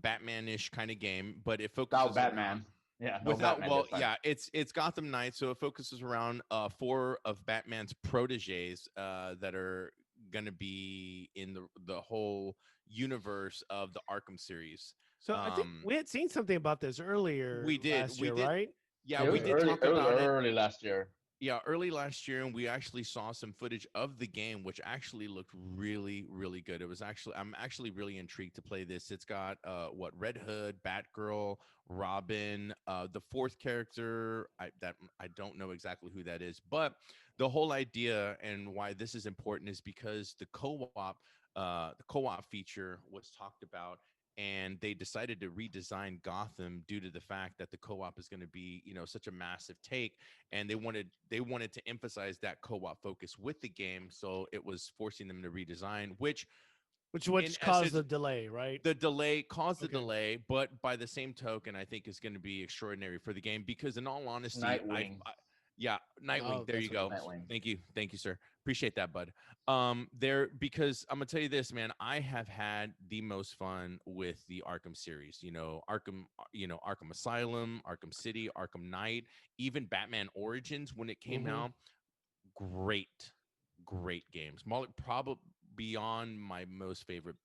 Batman-ish kind of game, but it Without focuses around Batman. Yeah, no without Batman well, this time. yeah, it's Gotham Knights, so it focuses around four of Batman's proteges that are gonna be in the whole universe of the Arkham series. So I think Um we had seen something about this earlier last we year, did right? yeah, It we was Okay. did early. talk It was about it. early last year. Yeah, early last year, and we actually saw some footage of the game, which actually looked really, really good. It was actually, I'm actually really intrigued to play this. It's got what Red Hood, Batgirl, Robin, the fourth character. I don't know exactly who that is, but the whole idea and why this is important is because the co-op feature was talked about, and they decided to redesign Gotham due to the fact that the co-op is going to be, you know, such a massive take, and they wanted to emphasize that co-op focus with the game, so it was forcing them to redesign, which in Which caused essence the delay, right? the delay caused the Okay. delay, but by the same token, I think is going to be extraordinary for the game because, in all honesty, Nightwing. yeah, Nightwing. Oh, There that's you what it go. was. Nightwing. Thank you, sir. Appreciate that, bud. There because I'm gonna tell you this, man. I have had the most fun with the Arkham series. Arkham Asylum, Arkham City, Arkham Knight, even Batman Origins when it came Hmm. out. Great, great games. Probably beyond my most favorite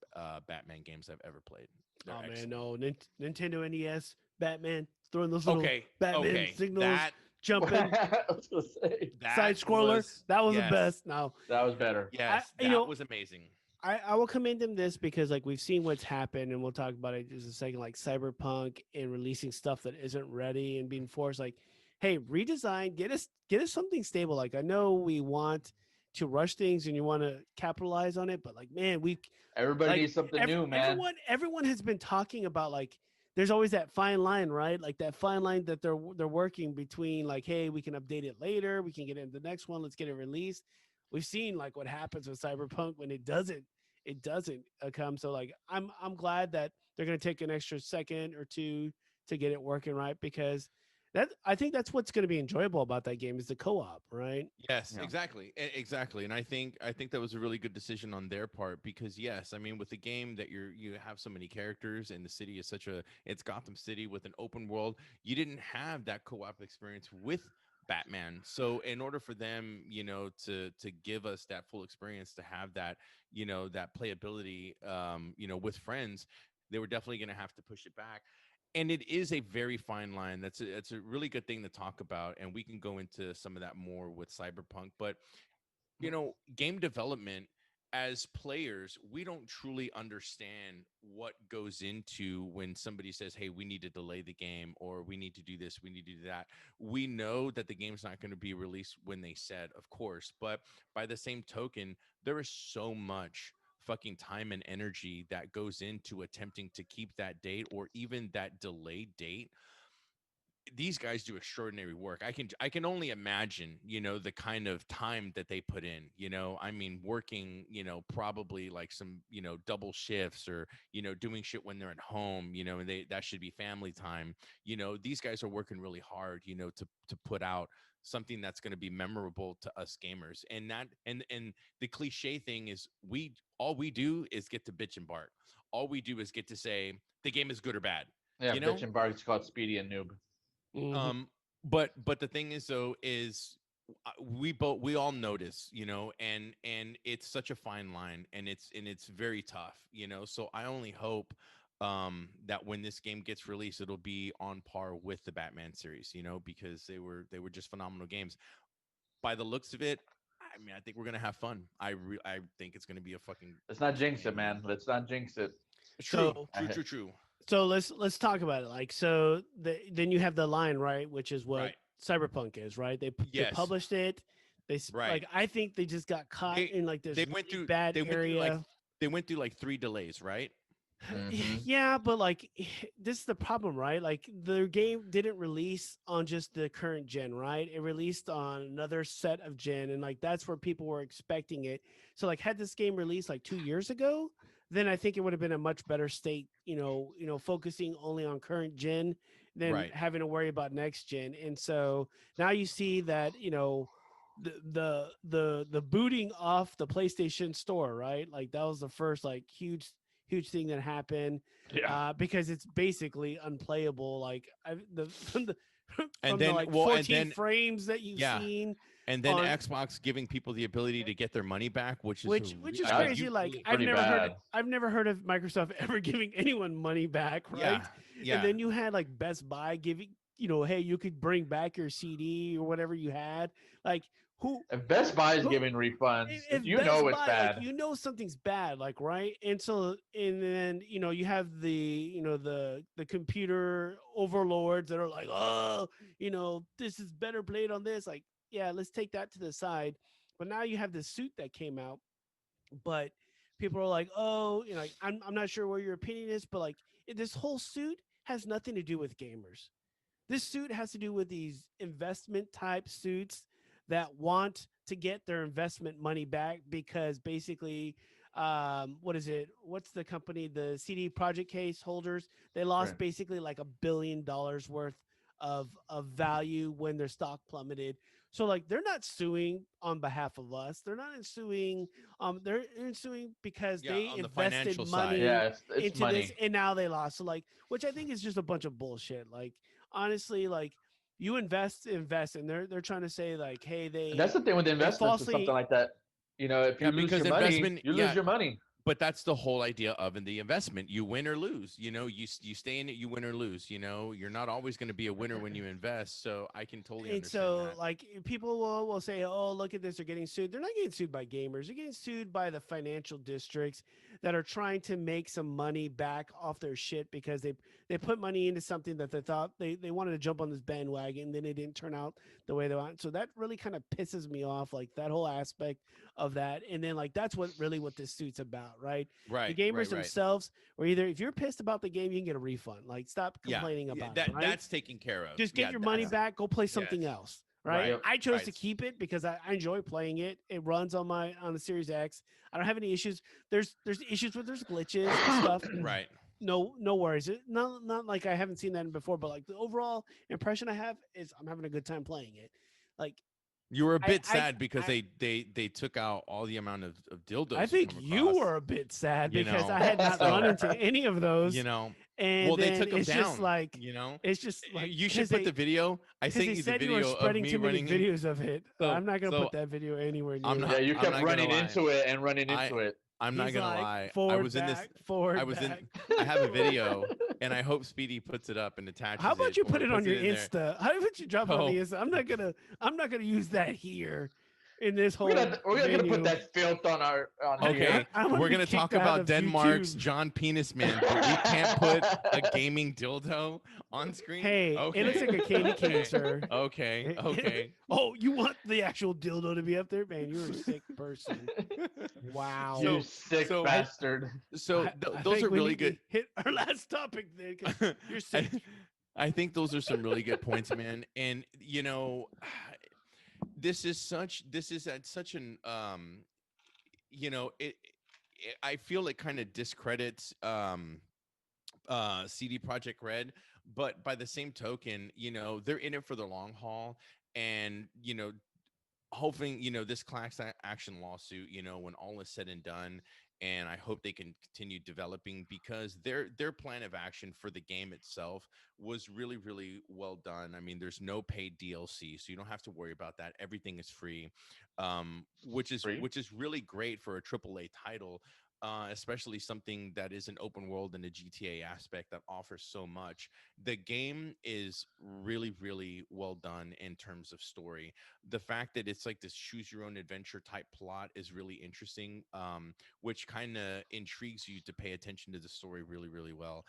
Batman games I've ever played. They're Oh man, excellent. no, Nintendo NES, Batman throwing those little Okay, Batman okay, signals, that jumping, I was gonna say side that scroller. was That was the yes, best. Now, that was better. I yes, you that know was amazing. I will commend them this because like we've seen what's happened, and we'll talk about it just a second, like Cyberpunk and releasing stuff that isn't ready and being forced. Like, hey, redesign, get us something stable. Like, I know we want to rush things and you want to capitalize on it, but like, man, we Everybody like needs something new, man. everyone has been talking about like there's always that fine line, right? Like that fine line that they're working between like, hey, we can update it later, we can get it in the next one, let's get it released. We've seen like what happens with Cyberpunk when it doesn't come. So like I'm glad that they're going to take an extra second or two to get it working right, because that I think that's what's going to be enjoyable about that game is the co-op, right? Yes, Yeah. exactly. Exactly. And I think that was a really good decision on their part because yes, I mean with the game that you have so many characters and the city is it's Gotham City with an open world. You didn't have that co-op experience with Batman. So in order for them, to give us that full experience, to have that, that playability with friends, they were definitely going to have to push it back. and it is a very fine line. That's a really good thing to talk about, and we can go into some of that more with Cyberpunk. But game development, as players, we don't truly understand what goes into when somebody says, hey, we need to delay the game, or we need to do this, we need to do that. We know that the game's not going to be released when they said, of course, but by the same token, there is so much fucking time and energy that goes into attempting to keep that date or even that delayed date. These guys do extraordinary work. I can only imagine, the kind of time that they put in, I mean, working, probably like some, double shifts, or, doing shit when they're at home, and that should be family time. These guys are working really hard, to put out something that's going to be memorable to us gamers. And that, and the cliche thing is, all we do is get to bitch and bark. All we do is get to say the game is good or bad. Yeah, bitch and bark is called Speedy and Noob. But the thing is, though, is we all notice, and it's such a fine line, and it's very tough, so I only hope that when this game gets released, it'll be on par with the Batman series, because they were just phenomenal games. By the looks of it, I mean, I think we're gonna have fun. I think it's gonna be a fucking. Let's not jinx it, man. Let's not jinx it. True. So let's talk about it. Like, so then you have the line, right, which is what Cyberpunk is, right? They published it. Like, I think they just got caught in like this bad area. They went through like 3 delays, right? Yeah, but like this is the problem, right? Like, the game didn't release on just the current gen, right? It released on another set of gen, and like that's where people were expecting it. So like, had this game released like 2 years ago, then I think it would have been a much better state, focusing only on current gen than having to worry about next gen. And so now you see that, the booting off the PlayStation Store, right? Like, that was the first like huge thing that happened, because it's basically unplayable. Like, from the 14 frames that you've seen. And then Xbox giving people the ability to get their money back, which is crazy. Like, I've never heard of Microsoft ever giving anyone money back, right? Yeah. And then you had like Best Buy giving, hey, you could bring back your CD or whatever you had. Like, if Best Buy is giving refunds, if it's bad. Like, something's bad, like, right? And so, and then you have the the computer overlords that are like, oh, this is better played on this, like. Yeah, let's take that to the side. But now you have this suit that came out, but people are like, oh, I'm not sure what your opinion is, but like, this whole suit has nothing to do with gamers. This suit has to do with these investment type suits that want to get their investment money back, because basically, what is it? What's the company? The CD Projekt case holders, they lost basically like $1 billion worth of value when their stock plummeted. So like, they're not suing on behalf of us. They're not suing. They're suing because they invested money into money. This, and now they lost. So like, which I think is just a bunch of bullshit. Like, honestly, like, you invest, and they're trying to say like, hey, that's the thing with the investments or something like that. If you lose your money, you lose your money. But that's the whole idea of the investment. You win or lose. You stay in it, you win or lose. You're not always going to be a winner when you invest. So I can totally understand that. Like, people will say, oh, look at this, they're getting sued. They're not getting sued by gamers. They're getting sued by the financial districts that are trying to make some money back off their shit, because they put money into something that they thought they wanted to jump on this bandwagon, and then it didn't turn out the way they want. So that really kind of pisses me off, like that whole aspect of that. And then like, that's what this suit's about. Right. The gamers themselves, or either if you're pissed about the game, you can get a refund. Like, stop complaining about it. Right? That's taken care of. Just get your money back. Go play something else. Right. I chose to keep it because I enjoy playing it. It runs on the Series X. I don't have any issues. There's issues with there's glitches and stuff. Right. No worries. Not like I haven't seen that before, but like, the overall impression I have is I'm having a good time playing it. Like, you were a bit sad because they took out all the amount of dildos. I think you were a bit sad because I had not run into any of those. And well, they took them it's down. Just like, it's just like, you should put the video. I sent you the video of me running. Videos of it. So, I'm not gonna put that video anywhere near. You kept running into it and running into it. I'm not gonna lie. I was in this. I have a video and I hope Speedy puts it up and attaches How about it you or put it on puts your in there. Insta? How about you drop it on Oh. the Insta? I'm not gonna use that here in this whole We're gonna put venue. that filth on our Okay, here. I'm gonna we're be gonna kicked talk out about of Denmark's YouTube. John Penis Man, but we can't put a gaming dildo on screen. Hey, Okay. it looks like a candy cane, Okay. sir. Okay. Okay. Oh, you want the actual dildo to be up there, man? You're a sick person. Wow. You So- sick so- bastard. So I those think are we really need good. to hit our last topic then, because you're sick. I think those are some really good points, man. And you know, this is at such an you know, I feel it kind of discredits CD Project Red, but by the same token, you know, they're in it for the long haul, and you know, hoping, you know, this class action lawsuit, you know, when all is said and done, and I hope they can continue developing, because their plan of action for the game itself was really really well done. I mean, there's no paid DLC, so you don't have to worry about that. Everything is free, Free? which is really great for a AAA title, especially something that is an open world and a GTA aspect that offers so much. The game is really really well done in terms of story. The fact that it's like this choose your own adventure type plot is really interesting, which kind of intrigues you to pay attention to the story really really well.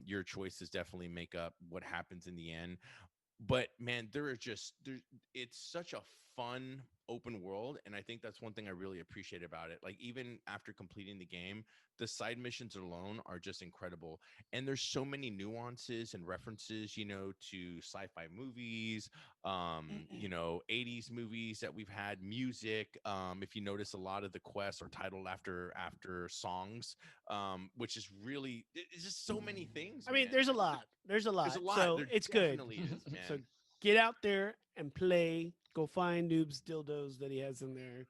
Your choices definitely make up what happens in the end. But man, it's such a fun open world, and I think that's one thing I really appreciate about it. Like, even after completing the game, the side missions alone are just incredible, and there's so many nuances and references, you know, to sci-fi movies, you know, 80s movies that we've had, music. If you notice, a lot of the quests are titled after songs, which is really, it's just so many things, I mean, man. there's a lot. There's a lot. There's a lot. So There it's good. definitely is, man. So get out there and play. Go find Noob's dildos that he has in there.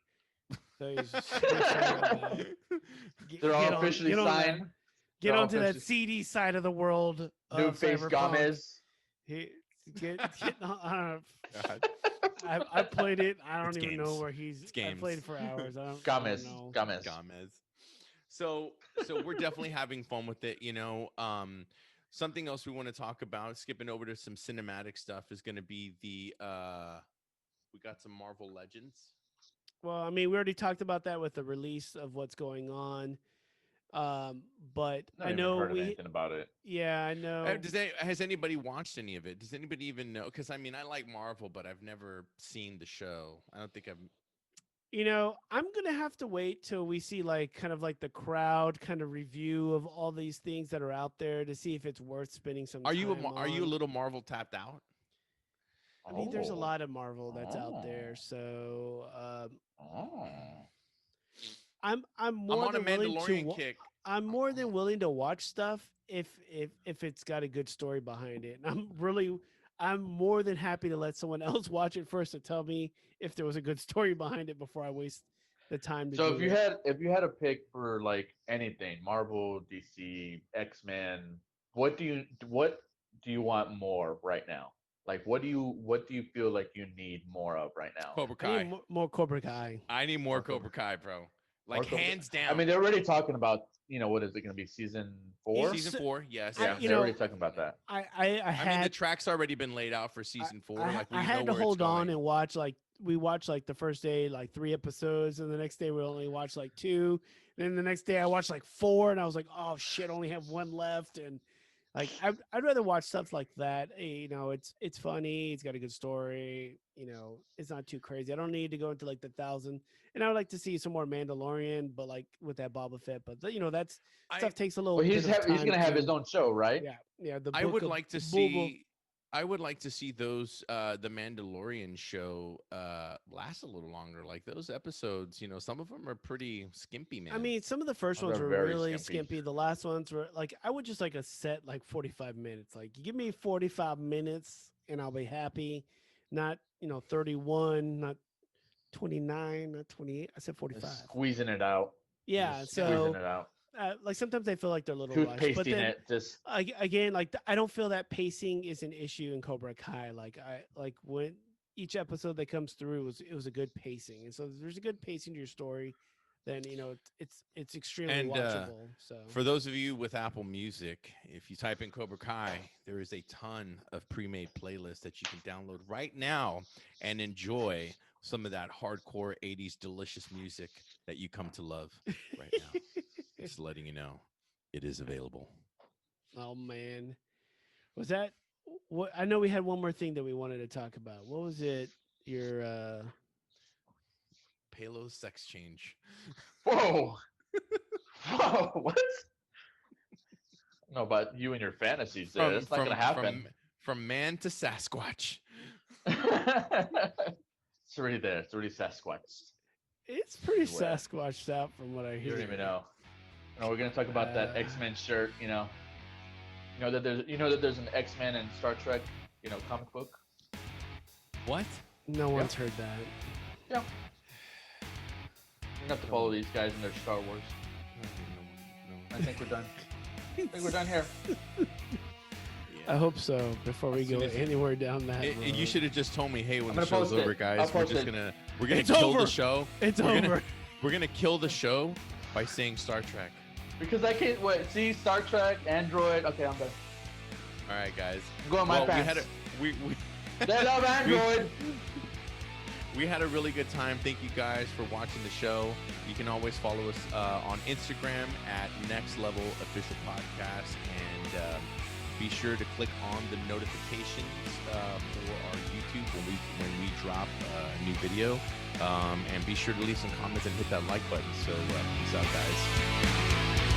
So he's super excited about that. They're all Get on, officially get on that. signed. Get They're all onto that officially- CD side of the world New of face Cyberpunk. Gomez. He, get on, God. I played it. I don't It's even know games. where he's. It's I played games. it for hours. I don't Gomez. know. Gomez. Gomez. So we're definitely having fun with it, you know. Something else we want to talk about, skipping over to some cinematic stuff, is going to be the we got some Marvel Legends. Well, I mean, we already talked about that with the release of what's going on. But Not I even know heard of anything about it. Yeah, I know. Has anybody watched any of it? Does anybody even know? Because I mean, I like Marvel, but I've never seen the show. I don't think I've. You know, I'm gonna have to wait till we see like kind of like the crowd kind of review of all these things that are out there to see if it's worth spending some Are time you are you a on. little Marvel tapped out? I mean, there's a Oh. lot of Marvel that's out there, Oh. so Oh. I'm more I'm on a than willing to Mandalorian kick. I'm more than willing to watch stuff if it's got a good story behind it. And I'm more than happy to let someone else watch it first to tell me if there was a good story behind it before I waste the time to So do if you it. had a pick for like anything, Marvel, DC, X-Men, what do you want more right now? Like what do you feel like you need more of right now? Cobra I need Kai. more Cobra Kai. I need more More Cobra- Cobra Kai, bro. More Like Cobra- hands down. I mean, they're already talking about, what is it going to be, season 4? Season 4, yes. Yeah, you they're know, already talking about that. I I mean, the track's already been laid out for season 4. I, Like we I know had to where hold it's on going. and watch we watched like the first day like 3 episodes, and the next day we only watched like 2. Then the next day I watched like 4, and I was like, oh shit, only have 1 left. And like I'd rather watch stuff like that. You know, it's funny, it's got a good story. You know, it's not too crazy. I don't need to go into like the 1,000. And I would like to see some more Mandalorian, but like with that Boba Fett. But you know, that's stuff takes a little. Well, bit of time he's going to have his own show, right? Yeah. The I book would of like to Boba- see I would like to see those the Mandalorian show last a little longer. Like those episodes, you know, some of them are pretty skimpy, man. I mean, some of the first Oh, ones they're were very really skimpy. skimpy. The last ones were like, I would just like a set like 45 minutes. Like, you give me 45 minutes and I'll be happy. Not 31, not 29, not 28. I said 45. Squeezing it out. Yeah. Just So squeezing it out. like sometimes I feel like they're a little rushed, but Toothpasting then it. Just again, like I don't feel that pacing is an issue in Cobra Kai. Like when each episode that comes through it was a good pacing, and so there's a good pacing to your story. then it's extremely And, watchable. So For those of you with Apple Music, if you type in Cobra Kai, there is a ton of pre-made playlists that you can download right now and enjoy some of that hardcore 80s delicious music that you come to love right now. Just letting you know it is available. oh man, was that what? I know we had one more thing that we wanted to talk about. What was it? Your Palo sex change. Whoa. Whoa, what? No, but you and your fantasies there. That's not gonna happen. From man to Sasquatch. It's already there. It's already Sasquatch. it's pretty Swear. Sasquatched out from what I You hear. don't even know. No, we're gonna talk about that X-Men shirt. You know that there's an X-Men and Star Trek, comic book. What? No one's heard that. Yeah. You have to follow these guys in their Star Wars. No. I think we're done. I think we're done here. I hope so. Before we As go soon as- anywhere down that road. You should have just told me, hey, when I'm the gonna show's post over, it. guys, I'll we're post just it. gonna It's kill over. the show. It's We're over. We're gonna kill the show by saying Star Trek. Because I can't wait. See, Star Trek, Android. Okay, I'm done. All right, guys. Go on my Well, pants. we They love Android. we had a really good time. Thank you guys for watching the show. You can always follow us on Instagram at Next Level Official Podcast, and be sure to click on the notifications for our YouTube when we drop a new video, and be sure to leave some comments and hit that like button. So peace out, guys.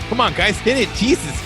Come on, guys, hit it, Jesus.